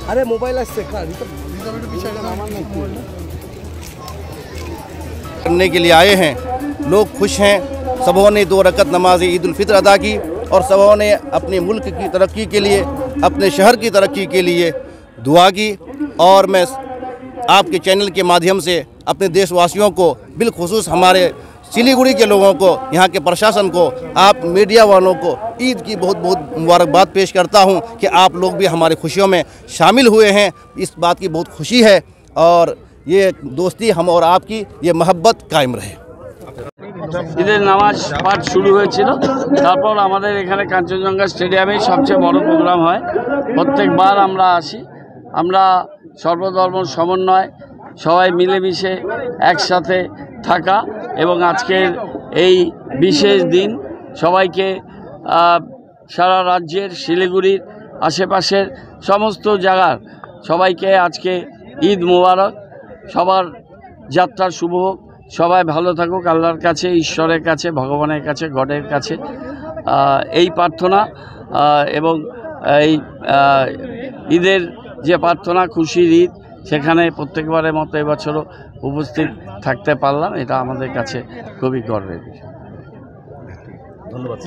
अरे मोबाइल करने के लिए आए हैं। लोग खुश हैं। सबों ने 2 रकत नमाज ईद उल फित्र अदा की और सबों ने अपने मुल्क की तरक्की के लिए, अपने शहर की तरक्की के लिए दुआ की। और मैं आपके चैनल के माध्यम से अपने देशवासियों को, बिलखुसूस हमारे सिलीगुड़ी के लोगों को, यहाँ के प्रशासन को, आप मीडिया वालों को ईद की बहुत बहुत मुबारकबाद पेश करता हूँ कि आप लोग भी हमारी खुशियों में शामिल हुए हैं। इस बात की बहुत खुशी है और ये दोस्ती हम और आपकी ये मोहब्बत कायम रहे। ঈদের নামাজ পাঠ শুরু হয়েছিল, তারপর আমাদের এখানে কাঞ্চনজঙ্ঘা স্টেডিয়ামে সবচেয়ে বড় প্রোগ্রাম হয়। প্রত্যেকবার আমরা আসি। আমরা সর্বধর্ম সমন্বয়, সবাই মিলেমিশে একসাথে থাকা এবং আজকের এই বিশেষ দিন সবাইকে সারা রাজ্যের, শিলিগুড়ির আশেপাশের সমস্ত জায়গার সবাইকে আজকে ঈদ মোবারক। সবার যাত্রা শুভ হোক, সবাই ভালো থাকুক, আল্লাহর কাছে, ঈশ্বরের কাছে, ভগবানের কাছে, গডের কাছে এই প্রার্থনা। এবং এই ঈদের যে প্রার্থনা, খুশির ঈদ, সেখানে প্রত্যেকবারের মতো এবছরও উপস্থিত থাকতে পারলাম। এটা আমাদের কাছে খুবই গর্বের বিষয়। ধন্যবাদ।